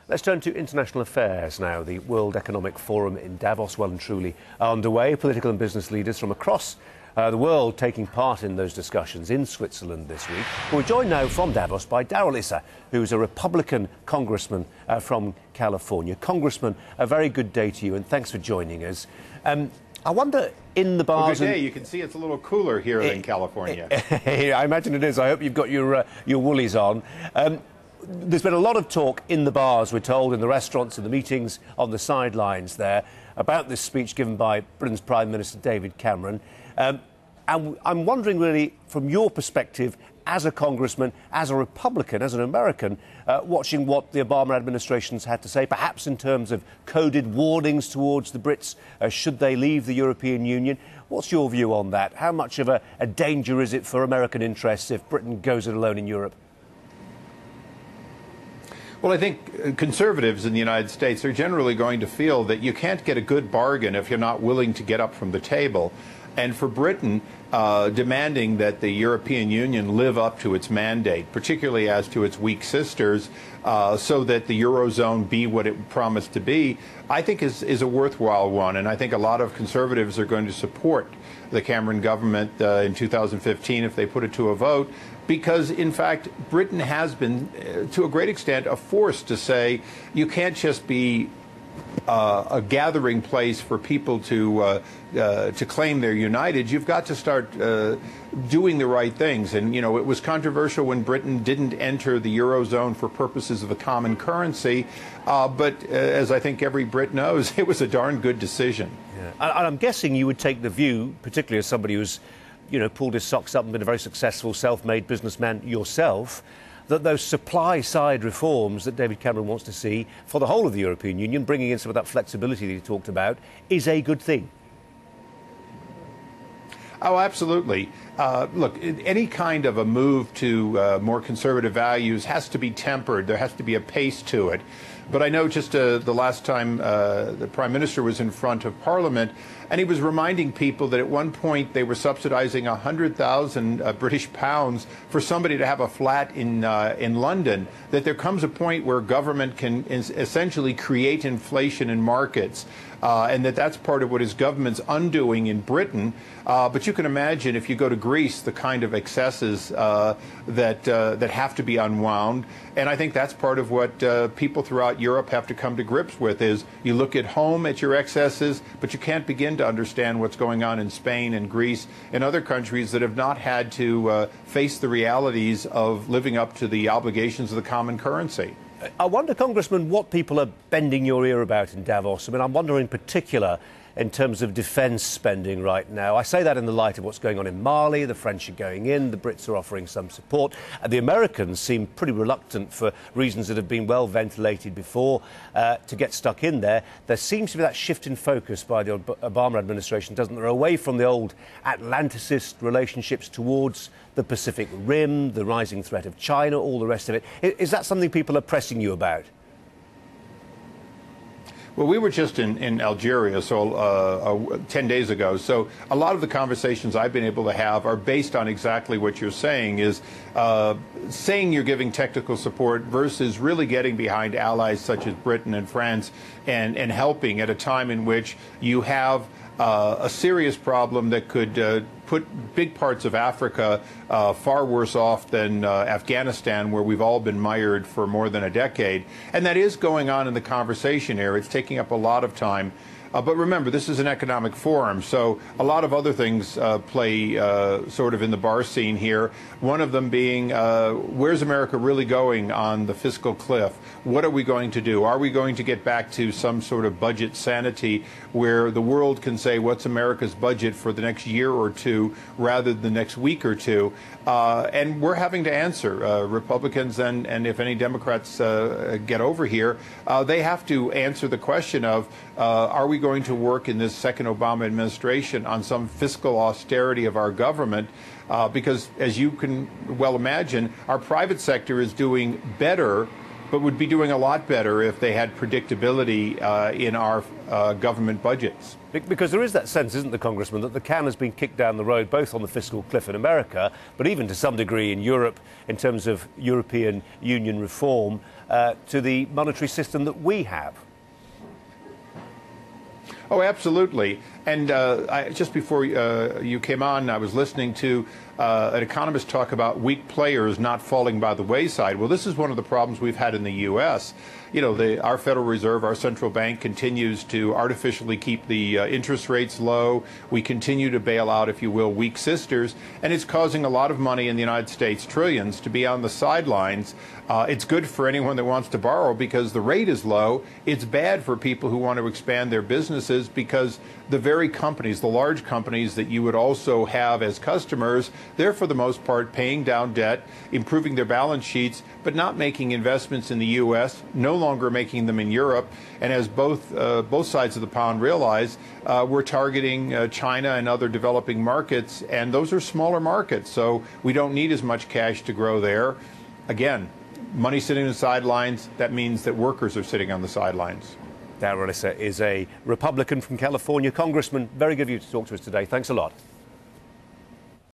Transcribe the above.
Let's turn to international affairs now. The World Economic Forum in Davos well and truly underway. Political and business leaders from across the world taking part in those discussions in Switzerland this week. We're joined now from Davos by Darrell Issa, who's a Republican congressman from California. Congressman, a very good day to you and thanks for joining us. I wonder, in the bars... Well, good day. You can see it's a little cooler here than California. I imagine it is. I hope you've got your woolies on. There's been a lot of talk in the bars, we're told, in the restaurants, in the meetings, on the sidelines there, about this speech given by Britain's Prime Minister David Cameron. And I'm wondering, really, from your perspective, as a congressman, as a Republican, as an American, watching what the Obama administration's had to say, perhaps in terms of coded warnings towards the Brits, should they leave the European Union. What's your view on that? How much of a danger is it for American interests if Britain goes it alone in Europe? Well, I think conservatives in the United States are generally going to feel that you can't get a good bargain if you're not willing to get up from the table. And for Britain, demanding that the European Union live up to its mandate, particularly as to its weak sisters, so that the Eurozone be what it promised to be, I think is a worthwhile one. And I think a lot of conservatives are going to support the Cameron government in 2015 if they put it to a vote, because, in fact, Britain has been, to a great extent, a force to say you can't just be a gathering place for people to claim they're united. You've got to start doing the right things. And, you know, it was controversial when Britain didn't enter the Eurozone for purposes of a common currency. But as I think every Brit knows, it was a darn good decision. Yeah. And I'm guessing you would take the view, particularly as somebody who's, you know, pulled his socks up and been a very successful self-made businessman yourself, that those supply-side reforms that David Cameron wants to see for the whole of the European Union, bringing in some of that flexibility that he talked about, is a good thing. Oh, absolutely. Look, any kind of a move to more conservative values has to be tempered. There has to be a pace to it. But I know just the last time the Prime Minister was in front of Parliament, and he was reminding people that at one point they were subsidizing 100,000 British pounds for somebody to have a flat in London, that there comes a point where government can essentially create inflation in markets, and that's part of what his government's undoing in Britain. But you can imagine if you go to Greece, the kind of excesses that have to be unwound. And I think that's part of what people throughout Europe have to come to grips with, is you look at home at your excesses, but you can't begin to understand what's going on in Spain and Greece and other countries that have not had to face the realities of living up to the obligations of the common currency. I wonder, Congressman, what people are bending your ear about in Davos. I mean, I'm wondering in particular in terms of defence spending right now. I say that in the light of what's going on in Mali. The French are going in, the Brits are offering some support. And the Americans seem pretty reluctant, for reasons that have been well ventilated before, to get stuck in there. There seems to be that shift in focus by the Obama administration, doesn't there, away from the old Atlanticist relationships towards the Pacific Rim, the rising threat of China, all the rest of it. Is that something people are pressing you about? Well, we were just in Algeria 10 days ago, so a lot of the conversations I've been able to have are based on exactly what you're saying, is saying you're giving technical support versus really getting behind allies such as Britain and France and helping at a time in which you have a serious problem that could put big parts of Africa far worse off than Afghanistan, where we've all been mired for more than a decade. And that is going on in the conversation here. It's taking up a lot of time. But remember, this is an economic forum, so a lot of other things play sort of in the bar scene here. One of them being, where's America really going on the fiscal cliff? What are we going to do? Are we going to get back to some sort of budget sanity where the world can say, what's America's budget for the next year or two rather than the next week or two? And we're having to answer. Republicans and if any Democrats get over here, they have to answer the question of, are we going to work in this second Obama administration on some fiscal austerity of our government? Because, as you can well imagine, our private sector is doing better but would be doing a lot better if they had predictability in our government budgets. Because there is that sense, isn't there, Congressman, that the can has been kicked down the road, both on the fiscal cliff in America, but even to some degree in Europe, in terms of European Union reform, to the monetary system that we have. Oh, absolutely. And just before you came on, I was listening to an economist talk about weak players not falling by the wayside. Well, this is one of the problems we've had in the U.S. You know, our Federal Reserve, our central bank, continues to artificially keep the interest rates low. We continue to bail out, if you will, weak sisters, and it's causing a lot of money in the United States, trillions, to be on the sidelines. It's good for anyone that wants to borrow because the rate is low. It's bad for people who want to expand their businesses because the very companies, the large companies that you would also have as customers, they're for the most part paying down debt, improving their balance sheets, but not making investments in the U.S., no longer making them in Europe. And as both sides of the pond realize, we're targeting China and other developing markets, and those are smaller markets, so we don't need as much cash to grow there. Again, money sitting on the sidelines, that means that workers are sitting on the sidelines. Darrell Issa is a Republican from California. Congressman, very good of you to talk to us today. Thanks a lot.